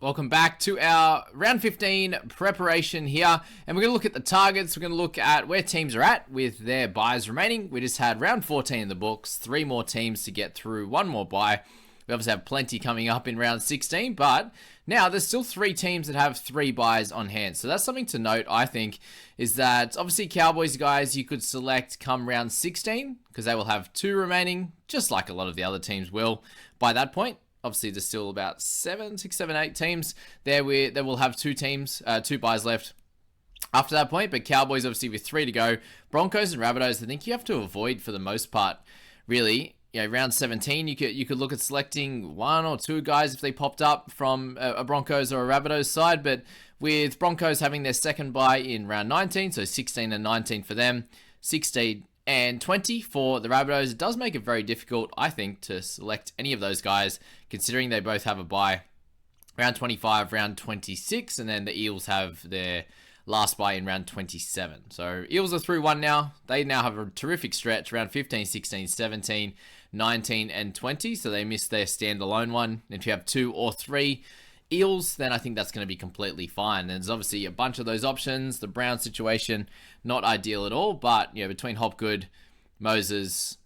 Welcome back to our round 15 preparation here, and we're going to look at the targets. We're going to look at where teams are at with their buys remaining. We just had round 14 in the books, 3 more teams to get through, 1 more buy. We obviously have plenty coming up in round 16, but now there's still 3 teams that have 3 buys on hand. So that's something to note, I think, is that obviously Cowboys guys you could select come round 16 because they will have 2 remaining, just like a lot of the other teams will by that point. Obviously, there's still about 6, 7, 8 teams there that will have 2 teams, 2 buys left after that point. But Cowboys, obviously, with 3 to go. Broncos and Rabbitohs, I think you have to avoid for the most part, really. You know, round 17, you could look at selecting 1 or 2 guys if they popped up from a Broncos or a Rabbitohs side. But with Broncos having their second bye in round 19, so 16 and 19 for them, 16 and 20 for the Rabbitohs, it does make it very difficult, I think, to select any of those guys, considering they both have a bye. Round 25, round 26, and then the Eels have their last bye in round 27. So Eels are through 1 now. They now have a terrific stretch, round 15, 16, 17, 19, and 20. So they missed their standalone one. If you have 2 or 3 Eels, then I think that's going to be completely fine. There's obviously a bunch of those options. The Brown situation, not ideal at all, but between Hopgood, Moses,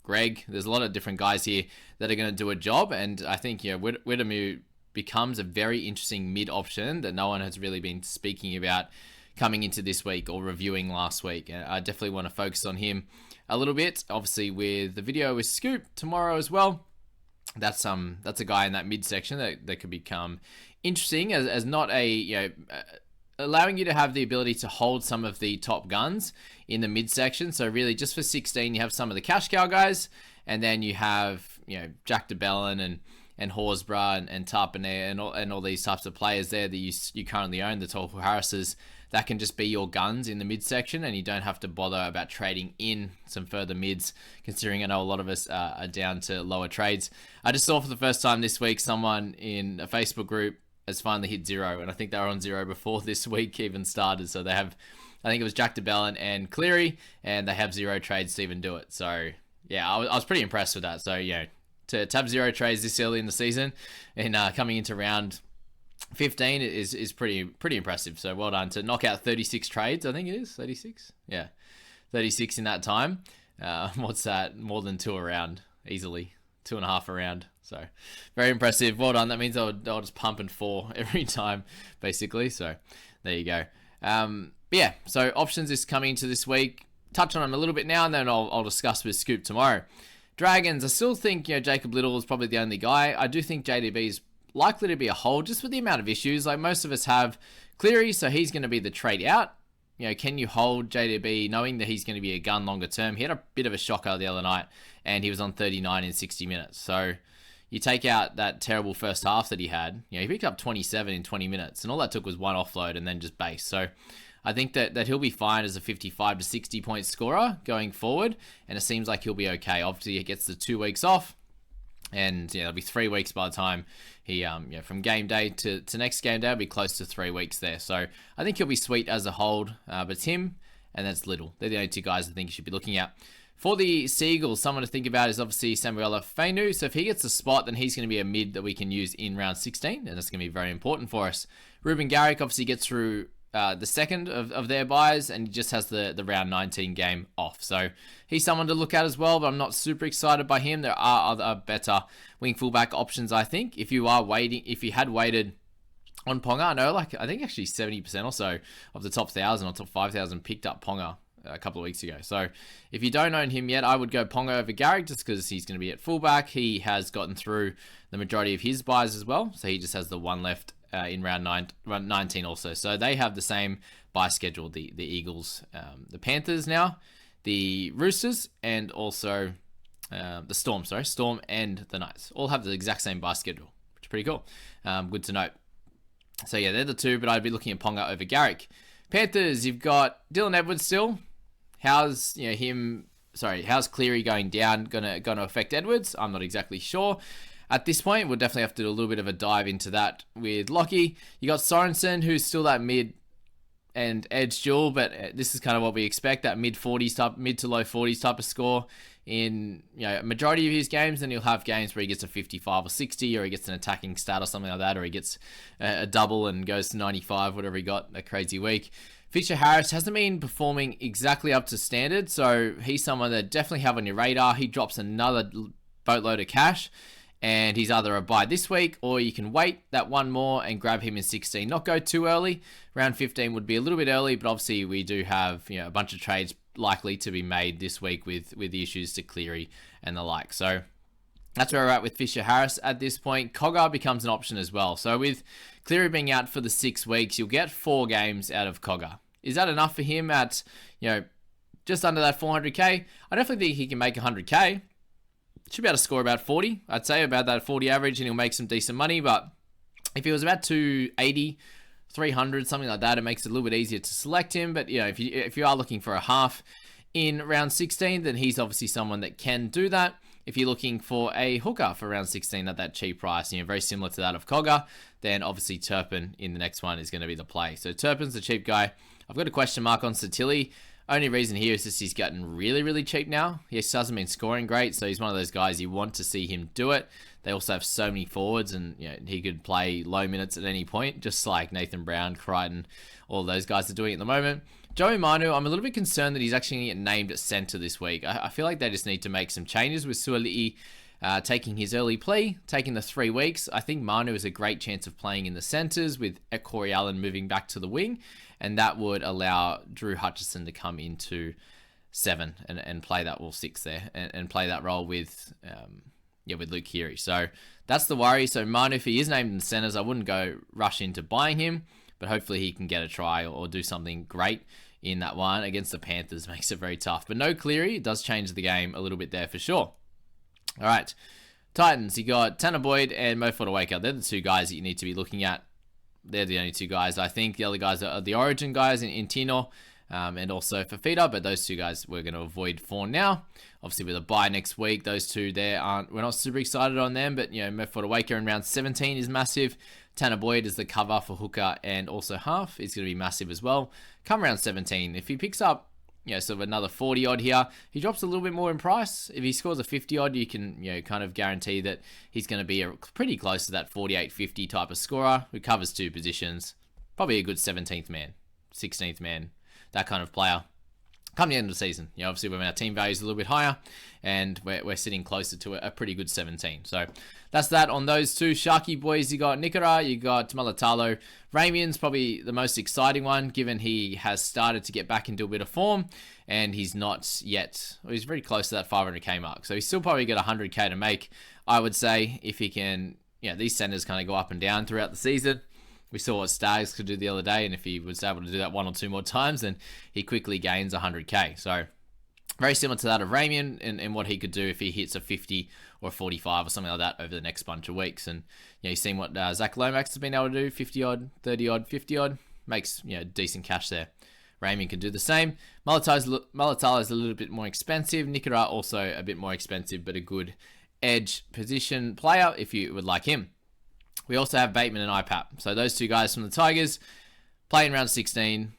Greg, there's a lot of different guys here that are going to do a job, and I think Widemu becomes a very interesting mid option that no one has really been speaking about coming into this week or reviewing last week. And I definitely want to focus on him a little bit, obviously with the video with Scoop tomorrow as well. That's a guy in that midsection that could become interesting as not allowing you to have the ability to hold some of the top guns in the midsection. So really, just for 16, you have some of the cash cow guys, and then you have Jack DeBellin and Horsburgh and Tarpanay and all these types of players there that you currently own, the Tofu Harrises, that can just be your guns in the midsection, and you don't have to bother about trading in some further mids, considering I know a lot of us are down to lower trades. I just saw for the first time this week someone in a Facebook group has finally hit 0, and I think they were on 0 before this week even started. So they have, I think it was Jack DeBellin and Cleary, and they have 0 trades to even do it. So yeah, I was pretty impressed with that. So to have 0 trades this early in the season and coming into round 15 is pretty impressive. So well done to knock out 36 trades. I think it is 36. Yeah, 36 in that time. What's that? More than 2 a round, easily 2.5 a round. So very impressive. Well done. That means I'll just pump in 4 every time, basically. So there you go. Yeah. So options is coming into this week. Touch on them a little bit now, and then I'll discuss with Scoop tomorrow. Dragons. I still think Jacob Little is probably the only guy. I do think JDB is likely to be a hold just with the amount of issues. Like most of us have Cleary, so he's going to be the trade out. Can you hold JDB knowing that he's going to be a gun longer term? He had a bit of a shocker the other night, and he was on 39 in 60 minutes. So you take out that terrible first half that he had. He picked up 27 in 20 minutes, and all that took was 1 offload and then just base. So I think that he'll be fine as a 55 to 60 point scorer going forward, and it seems like he'll be okay. Obviously, he gets the 2 weeks off, and it'll be 3 weeks by the time he from game day to next game day, it'll be close to 3 weeks there. So I think he'll be sweet as a hold, but it's him and that's Little. They're the only 2 guys I think you should be looking at. For the Seagulls, someone to think about is obviously Samuela Fainu. So if he gets a spot, then he's going to be a mid that we can use in round 16, and that's going to be very important for us. Ruben Garrick obviously gets through the second of their buys, and he just has the round 19 game off. So he's someone to look at as well, but I'm not super excited by him. There are other better wing fullback options, I think. If you had waited on Ponga, I think actually 70% or so of the top 1,000 or top 5,000 picked up Ponga a couple of weeks ago. So if you don't own him yet, I would go Ponga over Garrick just because he's going to be at fullback. He has gotten through the majority of his buys as well, so he just has the 1 left in round 19 also. So they have the same buy schedule, the Eagles, the Panthers now, the Roosters, and also the Storm and the Knights. All have the exact same buy schedule, which is pretty cool. Good to note. So yeah, they're the 2, but I'd be looking at Ponga over Garrick. Panthers, you've got Dylan Edwards still. How's Cleary going down gonna affect Edwards? I'm not exactly sure. At this point, we'll definitely have to do a little bit of a dive into that with Lockie. You got Sorensen, who's still that mid and edge duel, but this is kind of what we expect, that mid to low 40s type of score in a majority of his games. Then he'll have games where he gets a 55 or 60, or he gets an attacking stat or something like that, or he gets a double and goes to 95, whatever he got, a crazy week. Fisher Harris hasn't been performing exactly up to standard, so he's someone that definitely have on your radar. He drops another boatload of cash, and he's either a buy this week, or you can wait that one more and grab him in 16. Not go too early. Round 15 would be a little bit early, but obviously we do have a bunch of trades likely to be made this week with the issues to Cleary and the like. So that's where we're at with Fisher Harris at this point. Cogger becomes an option as well. So with Cleary being out for the 6 weeks, you'll get 4 games out of Cogger. Is that enough for him at just under that 400k? I definitely think he can make 100k. Should be able to score about 40, I'd say, about that 40 average, and he'll make some decent money. But if he was about 280, 300, something like that, it makes it a little bit easier to select him. But if you are looking for a half in round 16, then he's obviously someone that can do that. If you're looking for a hooker for round 16 at that cheap price, very similar to that of Cogger, then obviously Turpin in the next one is going to be the play. So Turpin's the cheap guy. I've got a question mark on Satilli. Only reason here is just he's gotten really, really cheap now. He just hasn't been scoring great, so he's one of those guys you want to see him do it. They also have so many forwards, and he could play low minutes at any point, just like Nathan Brown, Crichton, all those guys are doing at the moment. Joey Manu, I'm a little bit concerned that he's actually going to get named at centre this week. I feel like they just need to make some changes with Suoli'i taking his early plea, taking the 3 weeks. I think Manu has a great chance of playing in the centres with Corey Allen moving back to the wing, and that would allow Drew Hutchison to come into 7 and play that 6 there and play that role with Luke Keary. So that's the worry. So Manu, if he is named in the centres, I wouldn't go rush into buying him, but hopefully he can get a try or do something great in that one against the Panthers. Makes it very tough. But no Cleary, it does change the game a little bit there for sure. All right, Titans, you got Tanner Boyd and Mo Fodawaker. They're the 2 guys that you need to be looking at. They're the only 2 guys. I think the other guys are the Origin guys in Tino and also Fafita, but those 2 guys we're going to avoid for now. Obviously, with a bye next week, those 2 there we're not super excited on them, but Mo Fodawaker in round 17 is massive. Tanner Boyd is the cover for hooker and also half. Is going to be massive as well. Come round 17, if he picks up sort of another 40 odd here, he drops a little bit more in price. If he scores a 50 odd, you can kind of guarantee that he's going to be pretty close to that 48-50 type of scorer who covers 2 positions. Probably a good 17th man, 16th man, that kind of player. Come the end of the season, obviously when our team value is a little bit higher, and we're sitting closer to a pretty good 17. So that's that on those 2 Sharky boys. You got Nikora, you got Malatalo. Ramian's probably the most exciting one, given he has started to get back into a bit of form, and he's not yet. Well, he's very close to that 500k mark, so he's still probably got 100k to make, I would say, if he can. These centers kind of go up and down throughout the season. We saw what Staggs could do the other day, and if he was able to do that 1 or 2 more times, then he quickly gains 100k. So very similar to that of Ramian and what he could do if he hits a 50 or a 45 or something like that over the next bunch of weeks. And you've seen what Zach Lomax has been able to do, 50 odd, 30 odd, 50 odd, makes decent cash there. Ramian can do the same. Malatala is a little bit more expensive. Nikora also a bit more expensive, but a good edge position player if you would like him. We also have Bateman and IPAP. So those 2 guys from the Tigers playing round 16.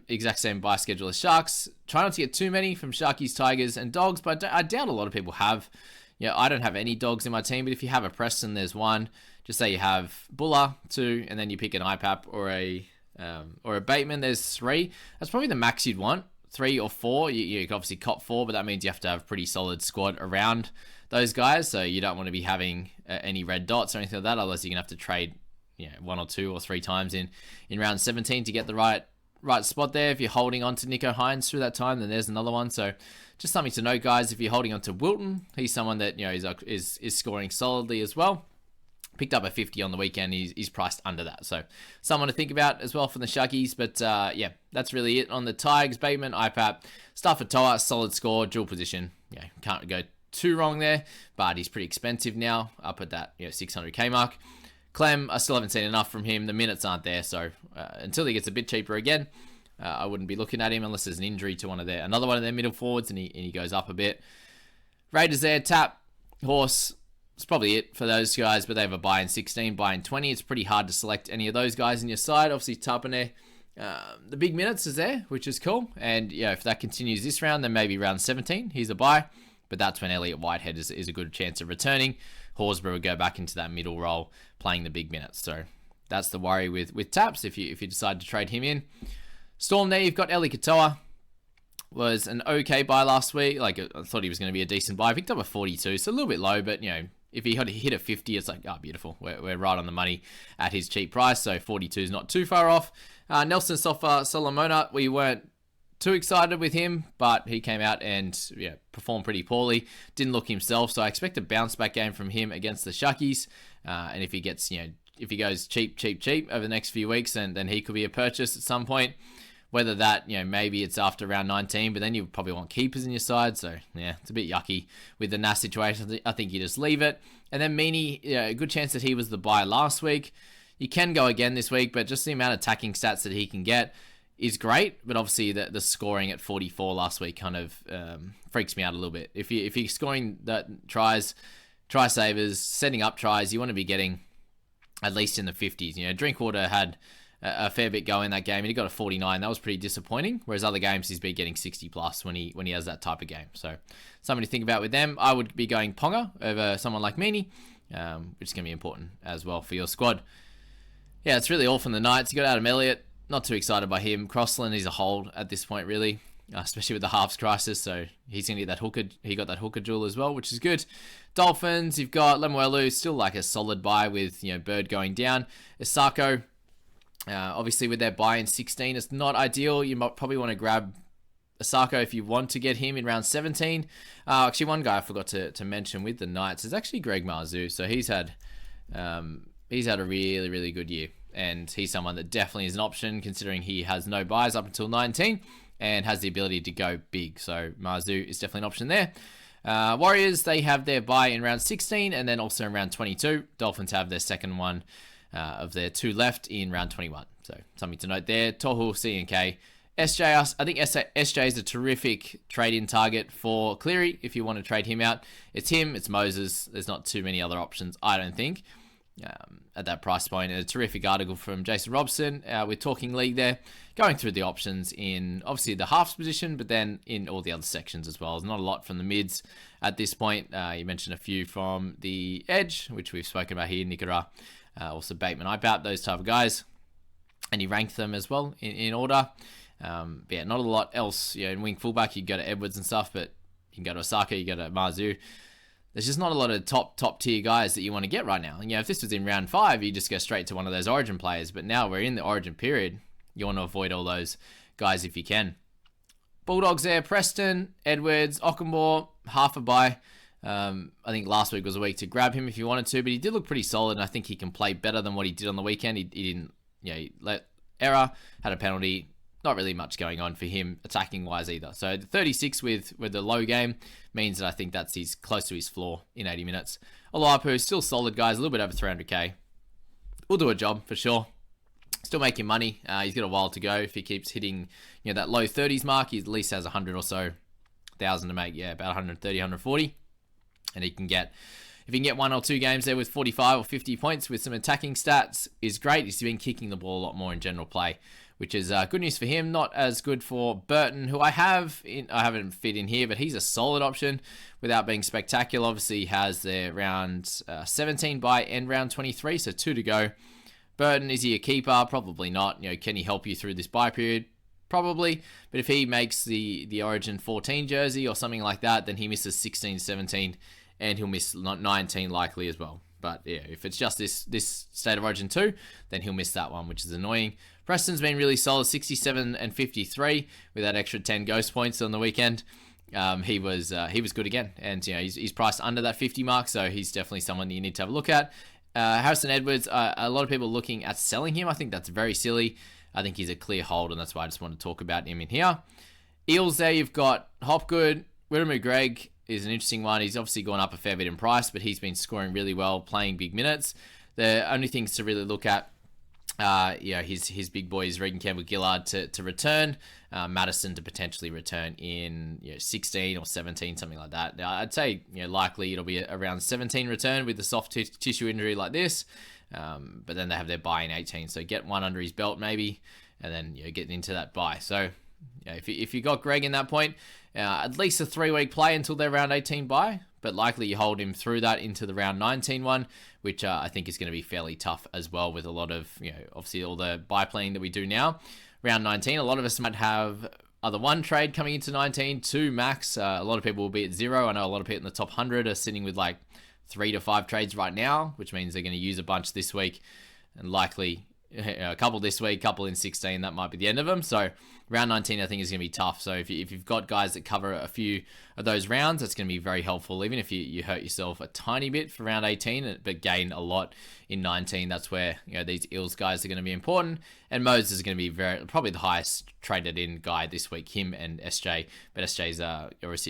Exact same buy schedule as Sharks. Try not to get too many from Sharkies, Tigers, and Dogs, but I doubt a lot of people have. I don't have any Dogs in my team, but if you have a Preston, there's 1. Just say you have Buller, 2, and then you pick an IPAP or a Bateman, there's 3. That's probably the max you'd want. 3 or 4. You can obviously cop 4, but that means you have to have a pretty solid squad around those guys, so you don't want to be having any red dots or anything like that, otherwise you're going to have to trade 1 or 2 or 3 times in round 17 to get the right spot there. If you're holding on to Nico Hines through that time, then there's another one. So just something to note, guys. If you're holding on to Wilton, he's someone that is scoring solidly as well. Picked up a 50 on the weekend. He's priced under that, so someone to think about as well for the Shuggies. But that's really it on the Tigers. Bateman, IPAP, Staffatoa, solid score, dual position. Can't go too wrong there, but he's pretty expensive now, up at that 600k mark. Clem, I still haven't seen enough from him. The minutes aren't there, so until he gets a bit cheaper again, I wouldn't be looking at him unless there's an injury to another one of their middle forwards and he goes up a bit. Raiders there, Tap, Horse. It's probably it for those guys, but they have a buy in 16, buy in 20. It's pretty hard to select any of those guys in your side. Obviously, Tapane The big minutes is there, which is cool. And yeah, if that continues this round, then maybe round 17, he's a buy. But that's when Elliot Whitehead is a good chance of returning. Horsburgh would go back into that middle role, playing the big minutes. So that's the worry with Taps if you decide to trade him in. Storm there, you've got Eli Katoa. Was an okay buy last week. Like, I thought he was going to be a decent buy. Picked up a 42, so a little bit low, but, you know, if he had hit a 50, it's like, oh, beautiful. We're right on the money at his cheap price, so 42 is not too far off. Nelson Sofa Solomona, we weren't too excited with him, but he came out and performed pretty poorly. Didn't look himself, so I expect a bounce back game from him against the Shuckies. And if he gets, if he goes cheap over the next few weeks, then he could be a purchase at some point. Whether that, maybe it's after round 19, but then you probably want keepers in your side. So, yeah, it's a bit yucky with the Nas situation. I think you just leave it. And then Meany, a good chance that he was the buy last week. You can go again this week, but just the amount of attacking stats that he can get is great. But obviously, the scoring at 44 last week kind of freaks me out a little bit. If you're scoring that try savers, setting up tries, you want to be getting at least in the 50s. Drinkwater had a fair bit go in that game, and he got a 49. That was pretty disappointing. Whereas other games, he's been getting 60 plus when he has that type of game. So something to think about with them. I would be going Ponga over someone like Meany, which is going to be important as well for your squad. Yeah, it's really all from the Knights. You got Adam Elliott. Not too excited by him. Crossland, he's a hold at this point, really, especially with the halves crisis. So he's going to get that hooker. He got that hooker jewel as well, which is good. Dolphins, you've got Lemuelu, still like a solid buy with Bird going down. Isako. Obviously, with their buy in 16, it's not ideal. You might probably want to grab Asako if you want to get him in round 17. Actually, one guy I forgot to mention with the Knights is actually Greg Marzu. So he's had a really, really good year. And he's someone that definitely is an option, considering he has no buys up until 19 and has the ability to go big. So Marzu is definitely an option there. Warriors, they have their buy in round 16 and then also in round 22. Dolphins have their second one of their two left in round 21. So something to note there. Tohu, C&K. SJ, I think SJ is a terrific trade-in target for Cleary if you want to trade him out. It's him, it's Moses. There's not too many other options, I don't think, at that price point. And a terrific article from Jason Robson with Talking League there, going through the options in, obviously, the halves position, but then in all the other sections as well. There's not a lot from the mids at this point. You mentioned a few from the edge, which we've spoken about here, Nicara. Also Bateman, Ipout, those type of guys. And he ranked them as well in order. But yeah, not a lot else. In wing fullback, you go to Edwards and stuff, but you can go to Osaka, you go to Marzu. There's just not a lot of top tier guys that you want to get right now. And if this was in round 5, you just go straight to one of those Origin players. But now we're in the Origin period. You want to avoid all those guys if you can. Bulldogs there, Preston, Edwards, Ockenbaugh, half a buy. I think last week was a week to grab him if you wanted to, but he did look pretty solid, and I think he can play better than what he did on the weekend. He didn't, he let error, had a penalty, not really much going on for him attacking wise either. So 36 with the low game means that I think that's close to his floor in 80 minutes. Olapu, still solid, guys, a little bit over 300k. Will do a job for sure. Still making money. He's got a while to go. If he keeps hitting, that low 30s mark, he at least has 100 or so thousand to make. Yeah, about 130, 140. And he can get, if he can get 1 or 2 games there with 45 or 50 points with some attacking stats, is great. He's been kicking the ball a lot more in general play, which is good news for him. Not as good for Burton, who I haven't fit in here, but he's a solid option without being spectacular. Obviously, he has their round 17 by end round 23, so 2 to go. Burton, is he a keeper? Probably not. Can he help you through this bye period? Probably, but if he makes the Origin 14 jersey or something like that, then he misses 16, 17, and he'll miss 19 likely as well. But yeah, if it's just this State of Origin 2, then he'll miss that one, which is annoying. Preston's been really solid, 67 and 53 with that extra 10 ghost points on the weekend. He was good again, and he's priced under that 50 mark, so he's definitely someone that you need to have a look at. Harrison Edwards, a lot of people looking at selling him. I think that's very silly. I think he's a clear hold, and that's why I just want to talk about him in here. Eels there, you've got Hopgood. Widemu Greg is an interesting one. He's obviously gone up a fair bit in price, but he's been scoring really well, playing big minutes. The only things to really look at, his big boys, Regan Campbell-Gillard to return, Madison to potentially return in 16 or 17, something like that. Now, I'd say likely it'll be around 17 return with the soft tissue injury like this. But then they have their buy in 18, so get one under his belt maybe. and then getting into that bye. So if you got Greg in that point, at least a 3-week play until their round 18 bye, but likely you hold him through that into the round 19 one, which I think is going to be fairly tough as well, with a lot of, obviously all the bye planning that we do now. Round 19, a lot of us might have either one trade coming into 19, two max. A lot of people will be at 0. I know a lot of people in the top 100 are sitting with like 3 to 5 trades right now, which means they're going to use a bunch this week and likely a couple this week, couple in 16. That might be the end of them. So round 19, I think, is going to be tough. So if you've got guys that cover a few of those rounds, that's going to be very helpful. Even if you hurt yourself a tiny bit for round 18, but gain a lot in 19, that's where these Eels guys are going to be important. And Moses is going to be probably the highest traded in guy this week, him and SJ. But SJ's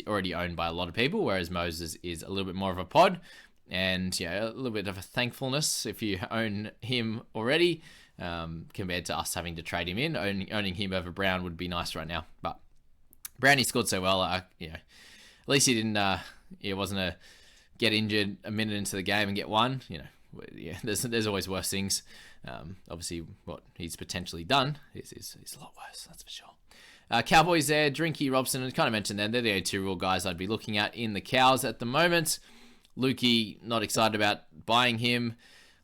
already owned by a lot of people, whereas Moses is a little bit more of a pod. And a little bit of a thankfulness if you own him already, compared to us having to trade him in. Owning him over Brown would be nice right now. But Brownie scored so well, at least he didn't. Wasn't a get injured a minute into the game and get one. There's always worse things. Obviously, what he's potentially done is a lot worse. That's for sure. Cowboys there, Drinky, Robson, and kind of mentioned them. They're the only 2 real guys I'd be looking at in the Cows at the moment. Lukey, not excited about buying him.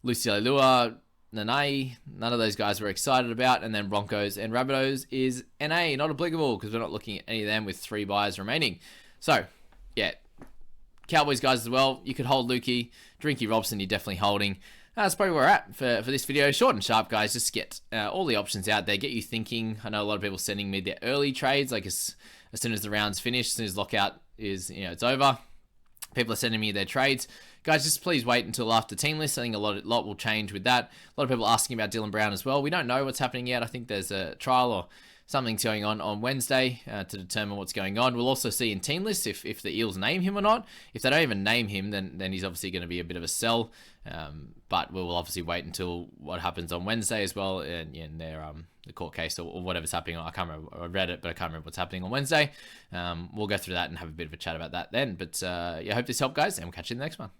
Lucy Lua, Nanai, none of those guys we're excited about. And then Broncos and Rabbitohs is NA, not applicable, because we're not looking at any of them with 3 buys remaining. So, Cowboys guys as well. You could hold Lukey. Drinky, Robson, you're definitely holding. That's probably where we're at for this video. Short and sharp, guys. Just get all the options out there. Get you thinking. I know a lot of people sending me their early trades, like as soon as the round's finished, as soon as lockout is, it's over. People are sending me their trades. Guys, just please wait until after team list. I think a lot will change with that. A lot of people asking about Dylan Brown as well. We don't know what's happening yet. I think there's a trial or something's going on Wednesday to determine what's going on. We'll also see in team lists if the Eels name him or not. If they don't even name him, then he's obviously going to be a bit of a sell. But we'll obviously wait until what happens on Wednesday as well in their the court case or whatever's happening. I can't remember. I read it, but I can't remember what's happening on Wednesday. We'll go through that and have a bit of a chat about that then. But I hope this helped, guys, and we'll catch you in the next one.